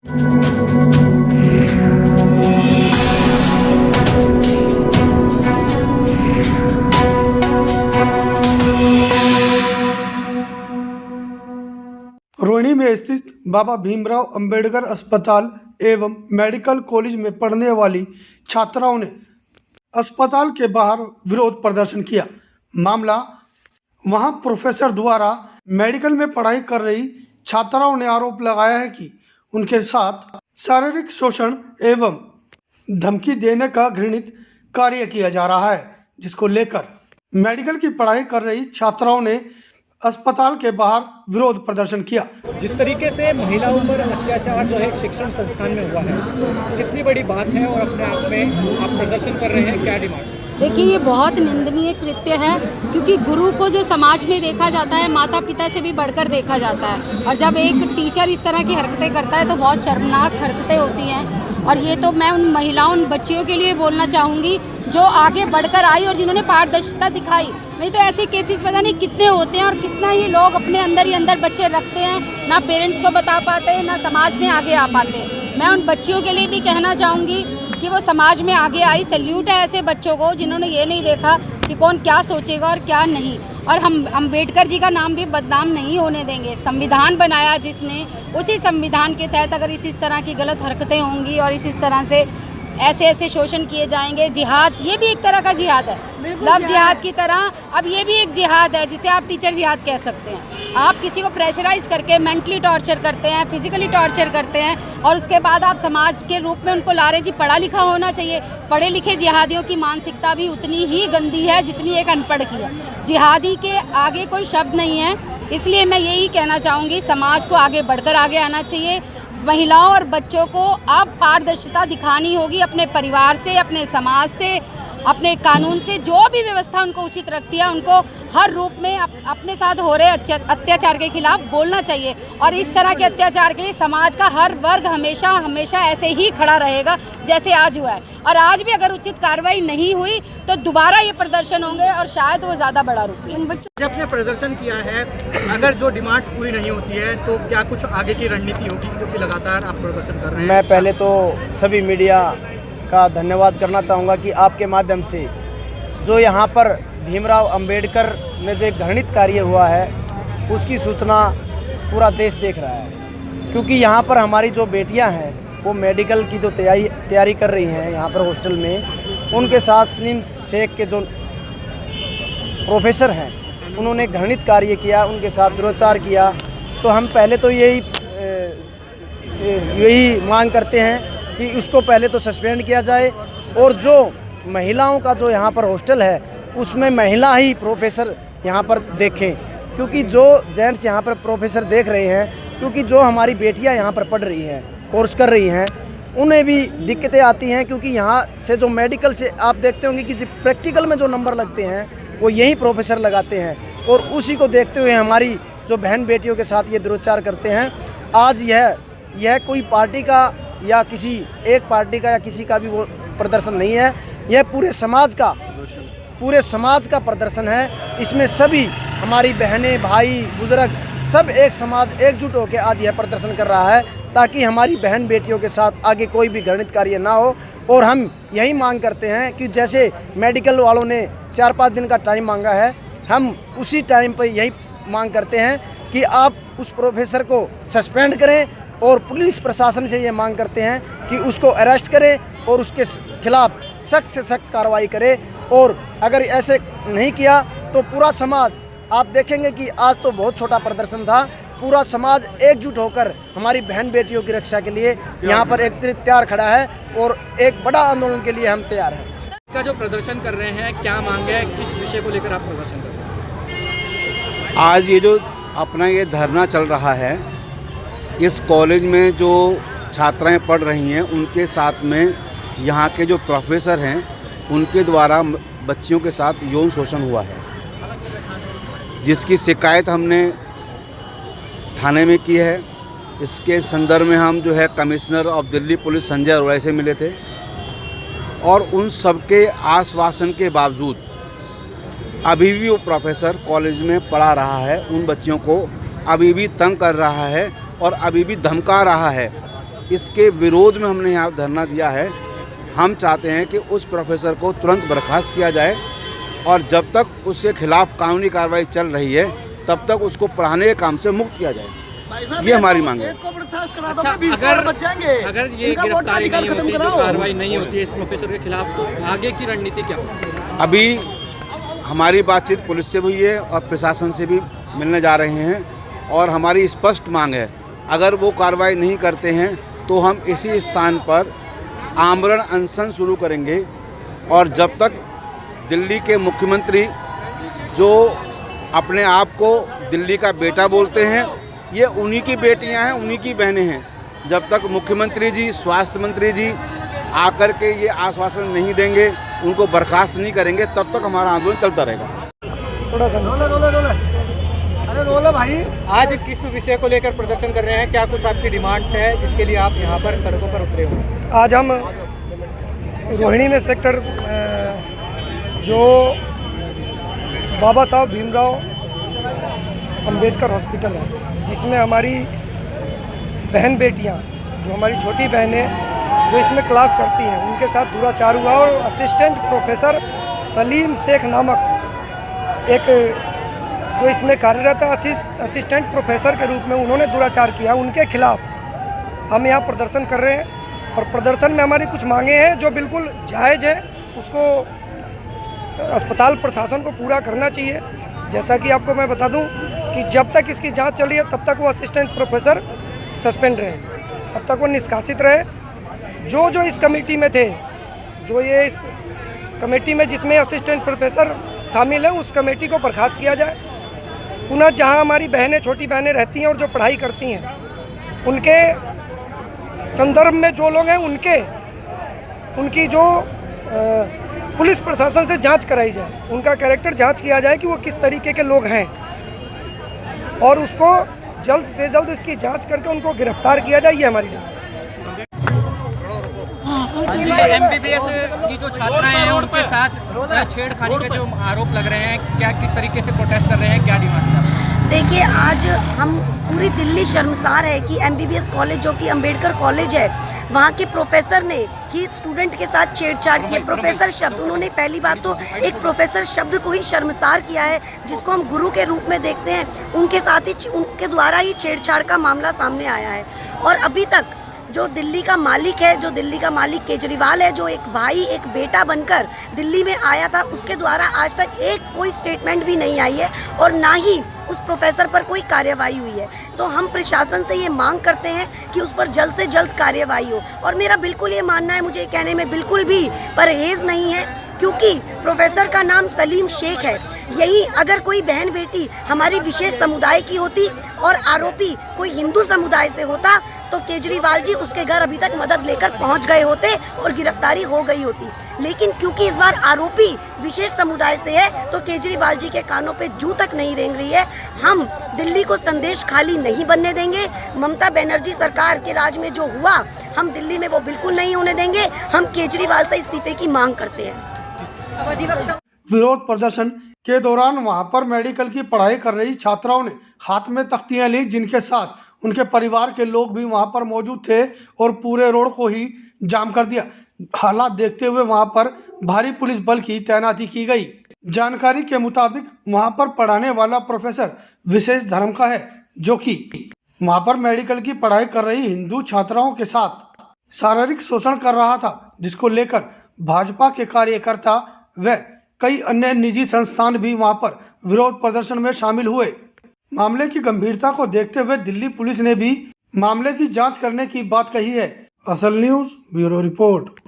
रोहिणी में स्थित बाबा भीमराव अंबेडकर अस्पताल एवं मेडिकल कॉलेज में पढ़ने वाली छात्राओं ने अस्पताल के बाहर विरोध प्रदर्शन किया। मामला वहां प्रोफेसर द्वारा मेडिकल में पढ़ाई कर रही छात्राओं ने आरोप लगाया है कि उनके साथ शारीरिक शोषण एवं धमकी देने का घृणित कार्य किया जा रहा है, जिसको लेकर मेडिकल की पढ़ाई कर रही छात्राओं ने अस्पताल के बाहर विरोध प्रदर्शन किया। जिस तरीके से महिलाओं पर अत्याचार जो है एक शिक्षण संस्थान में हुआ है, कितनी बड़ी बात है और अपने आप में आप प्रदर्शन कर रहे हैं, क्या डिमांड? देखिए, ये बहुत निंदनीय कृत्य है, क्योंकि गुरु को जो समाज में देखा जाता है माता पिता से भी बढ़कर देखा जाता है, और जब एक टीचर इस तरह की हरकतें करता है तो बहुत शर्मनाक हरकतें होती हैं। और ये तो मैं उन महिलाओं, उन बच्चियों के लिए बोलना चाहूँगी जो आगे बढ़कर आई और जिन्होंने पारदर्शिता दिखाई। नहीं तो ऐसे केसेस पता नहीं कितने होते हैं और कितना ही लोग अपने अंदर ही अंदर बच्चे रखते हैं, ना पेरेंट्स को बता पाते, ना समाज में आगे आ पाते। मैं उन बच्चियों के लिए भी कहना चाहूँगी कि वो समाज में आगे आई। सैल्यूट है ऐसे बच्चों को जिन्होंने ये नहीं देखा कि कौन क्या सोचेगा और क्या नहीं। और हम अम्बेडकर जी का नाम भी बदनाम नहीं होने देंगे। संविधान बनाया जिसने, उसी संविधान के तहत अगर इस तरह की गलत हरकतें होंगी और इस तरह से ऐसे शोषण किए जाएंगे। जिहाद, ये भी एक तरह का जिहाद है, लव जिहाद की तरह। अब ये भी एक जिहाद है जिसे आप टीचर जिहाद कह सकते हैं। आप किसी को प्रेशराइज करके मेंटली टॉर्चर करते हैं, फिजिकली टॉर्चर करते हैं, और उसके बाद आप समाज के रूप में उनको ला रहे जी पढ़ा लिखा होना चाहिए। पढ़े लिखे जिहादियों की मानसिकता भी उतनी ही गंदी है जितनी एक अनपढ़ की है। जिहादी के आगे कोई शब्द नहीं है। इसलिए मैं यही कहना चाहूँगी, समाज को आगे बढ़कर आगे आना चाहिए। महिलाओं और बच्चों को अब पारदर्शिता दिखानी होगी, अपने परिवार से, अपने समाज से, अपने कानून से। जो भी व्यवस्था उनको उचित रखती है, उनको हर रूप में अपने साथ हो रहे अत्याचार के खिलाफ बोलना चाहिए। और इस तरह के अत्याचार के लिए समाज का हर वर्ग हमेशा हमेशा ऐसे ही खड़ा रहेगा जैसे आज हुआ है। और आज भी अगर उचित कार्रवाई नहीं हुई तो दोबारा ये प्रदर्शन होंगे और शायद वो ज़्यादा बड़ा रूप लें। जब आपने प्रदर्शन किया है, अगर जो डिमांड्स पूरी नहीं होती है तो क्या कुछ आगे की रणनीति होगी, क्योंकि लगातार आप प्रदर्शन कर रहे हैं? मैं पहले तो सभी मीडिया का धन्यवाद करना चाहूँगा कि आपके माध्यम से जो यहाँ पर भीमराव अंबेडकर में जो एक घृणित कार्य हुआ है उसकी सूचना पूरा देश देख रहा है। क्योंकि यहाँ पर हमारी जो बेटियाँ हैं वो मेडिकल की जो तैयारी कर रही हैं यहाँ पर हॉस्टल में, उनके साथ सलीम शेख के जो प्रोफेसर हैं उन्होंने घृणित कार्य किया, उनके साथ दुराचार किया। तो हम पहले तो यही मांग करते हैं कि उसको पहले तो सस्पेंड किया जाए, और जो महिलाओं का जो यहाँ पर हॉस्टल है उसमें महिला ही प्रोफेसर यहाँ पर देखें। क्योंकि जो जेंट्स यहाँ पर प्रोफेसर देख रहे हैं, क्योंकि जो हमारी बेटियाँ यहाँ पर पढ़ रही हैं, कोर्स कर रही हैं, उन्हें भी दिक्कतें आती हैं। क्योंकि यहाँ से जो मेडिकल से आप देखते होंगे कि प्रैक्टिकल में जो नंबर लगते हैं वो यही प्रोफेसर लगाते हैं, और उसी को देखते हुए हमारी जो बहन बेटियों के साथ ये दुराचार करते हैं। आज यह कोई पार्टी का या किसी एक पार्टी का या किसी का भी वो प्रदर्शन नहीं है, यह पूरे समाज का प्रदर्शन है। इसमें सभी हमारी बहनें, भाई, बुजुर्ग सब एक समाज एकजुट होकर आज यह प्रदर्शन कर रहा है, ताकि हमारी बहन बेटियों के साथ आगे कोई भी घृणित कार्य ना हो। और हम यही मांग करते हैं कि जैसे मेडिकल वालों ने 4-5 दिन का टाइम मांगा है, हम उसी टाइम पर यही मांग करते हैं कि आप उस प्रोफेसर को सस्पेंड करें, और पुलिस प्रशासन से ये मांग करते हैं कि उसको अरेस्ट करें और उसके खिलाफ सख्त से सख्त कार्रवाई करें। और अगर ऐसे नहीं किया तो पूरा समाज, आप देखेंगे कि आज तो बहुत छोटा प्रदर्शन था, पूरा समाज एकजुट होकर हमारी बहन बेटियों की रक्षा के लिए यहाँ पर एक तैयार खड़ा है, और एक बड़ा आंदोलन के लिए हम तैयार हैं। का जो प्रदर्शन कर रहे हैं, क्या मांग है, किस विषय को लेकर आप प्रदर्शन कर रहे हैं? आज ये जो अपना ये धरना चल रहा है, इस कॉलेज में जो छात्राएं पढ़ रही हैं उनके साथ में यहाँ के जो प्रोफेसर हैं उनके द्वारा बच्चियों के साथ यौन शोषण हुआ है, जिसकी शिकायत हमने थाने में की है। इसके संदर्भ में हम जो है commissioner of Delhi police Sanjay Arora से मिले थे, और उन सबके आश्वासन के बावजूद अभी भी वो प्रोफेसर कॉलेज में पढ़ा रहा है, उन बच्चियों को अभी भी तंग कर रहा है और अभी भी धमका रहा है। इसके विरोध में हमने यहाँ धरना दिया है। हम चाहते हैं कि उस प्रोफेसर को तुरंत बर्खास्त किया जाए और जब तक उसके खिलाफ कानूनी कार्रवाई चल रही है तब तक उसको पढ़ाने के काम से मुक्त किया जाए। ये हमारी मांग है। अच्छा, अगर ये गिरफ्तारी नहीं होती, जो कार्रवाई नहीं होती है इस प्रोफेसर के खिलाफ, तो आगे की रणनीति क्या होगी? अभी हमारी बातचीत पुलिस से हुई है और प्रशासन से भी मिलने जा रहे हैं और हमारी स्पष्ट मांग है, अगर वो कार्रवाई नहीं करते हैं तो हम इसी स्थान पर आमरण अनशन शुरू करेंगे और जब तक दिल्ली के मुख्यमंत्री जो अपने आप को दिल्ली का बेटा बोलते हैं, ये उन्हीं की बेटियां हैं, उन्हीं की बहनें हैं, जब तक मुख्यमंत्री जी, स्वास्थ्य मंत्री जी आकर के ये आश्वासन नहीं देंगे, उनको बर्खास्त नहीं करेंगे, तब तक हमारा आंदोलन चलता रहेगा। थोड़ा सा अरे रोला भाई। आज किस विषय को लेकर प्रदर्शन कर रहे हैं? क्या कुछ आपकी डिमांड्स है जिसके लिए आप यहाँ पर सड़कों पर उतरे हो? आज हम रोहिणी में सेक्टर जो बाबा साहब भीमराव अंबेडकर हॉस्पिटल है, जिसमें हमारी बहन बेटियां, जो हमारी छोटी बहनें जो इसमें क्लास करती हैं, उनके साथ दुराचार हुआ और असिस्टेंट प्रोफेसर सलीम शेख नामक एक जो इसमें कार्यरत असिस्टेंट प्रोफेसर के रूप में उन्होंने दुराचार किया, उनके खिलाफ हम यहाँ प्रदर्शन कर रहे हैं। और प्रदर्शन में हमारी कुछ मांगे हैं जो बिल्कुल जायज़ है, उसको अस्पताल प्रशासन को पूरा करना चाहिए। जैसा कि आपको मैं बता दूं कि जब तक इसकी जांच चल रही है तब तक वो असिस्टेंट प्रोफेसर सस्पेंड रहे, तब तक वो निष्कासित रहे। जो इस कमेटी में थे, जो ये इस कमेटी में जिसमें असिस्टेंट प्रोफेसर शामिल है, उस कमेटी को बर्खास्त किया जाए। पुनः जहां हमारी बहनें, छोटी बहनें रहती हैं और जो पढ़ाई करती हैं, उनके संदर्भ में जो लोग हैं उनकी जो पुलिस प्रशासन से जांच कराई जाए, उनका कैरेक्टर जांच किया जाए कि वो किस तरीके के लोग हैं और उसको जल्द से जल्द इसकी जांच करके उनको गिरफ्तार किया जाए। ये हमारी डिमांड है। एमबीबीएस की जो छात्राएं हैं उनके साथ छेड़खानी के जो आरोप लग रहे हैं, क्या किस तरीके से प्रोटेस्ट कर रहे हैं, क्या डिमांड है? देखिए, आज हम पूरी दिल्ली शर्मसार है कि एमबीबीएस कॉलेज, जो कि अंबेडकर कॉलेज है, वहाँ के प्रोफेसर ने ही स्टूडेंट के साथ छेड़छाड़ की है। प्रोफेसर शब्द, उन्होंने पहली बात तो एक प्रोफेसर शब्द को ही शर्मसार किया है, जिसको हम गुरु के रूप में देखते हैं, उनके साथ ही उनके द्वारा ही छेड़छाड़ का मामला सामने आया है। और अभी तक जो दिल्ली का मालिक है, जो दिल्ली का मालिक केजरीवाल है, जो एक भाई, एक बेटा बनकर दिल्ली में आया था, उसके द्वारा आज तक एक कोई स्टेटमेंट भी नहीं आई है और ना ही उस प्रोफेसर पर कोई कार्यवाही हुई है। तो हम प्रशासन से ये मांग करते हैं कि उस पर जल्द से जल्द कार्यवाही हो। और मेरा बिल्कुल ये मानना है, मुझे कहने में बिल्कुल भी परहेज नहीं है, क्योंकि प्रोफेसर का नाम सलीम शेख है। यही अगर कोई बहन बेटी हमारी विशेष समुदाय की होती और आरोपी कोई हिंदू समुदाय से होता तो केजरीवाल जी उसके घर अभी तक मदद लेकर पहुंच गए होते और गिरफ्तारी हो गई होती। लेकिन क्योंकि इस बार आरोपी विशेष समुदाय से है तो केजरीवाल जी के कानों पे जूं तक नहीं रेंग रही है। हम दिल्ली को संदेश खाली नहीं बनने देंगे। ममता बनर्जी सरकार के राज में जो हुआ, हम दिल्ली में वो बिल्कुल नहीं होने देंगे। हम केजरीवाल से इस्तीफे की मांग करते हैं। विरोध प्रदर्शन के दौरान वहां पर मेडिकल की पढ़ाई कर रही छात्राओं ने हाथ में तख्तियां ली, जिनके साथ उनके परिवार के लोग भी वहां पर मौजूद थे और पूरे रोड को ही जाम कर दिया। हालात देखते हुए वहां पर भारी पुलिस बल की तैनाती की गई। जानकारी के मुताबिक वहां पर पढ़ाने वाला प्रोफेसर विशेष धर्म का है, जो कि वहां पर मेडिकल की पढ़ाई कर रही हिंदू छात्राओं के साथ शारीरिक शोषण कर रहा था, जिसको लेकर भाजपा के कार्यकर्ता व कई अन्य निजी संस्थान भी वहां पर विरोध प्रदर्शन में शामिल हुए। मामले की गंभीरता को देखते हुए दिल्ली पुलिस ने भी मामले की जांच करने की बात कही है। असल न्यूज़ ब्यूरो रिपोर्ट।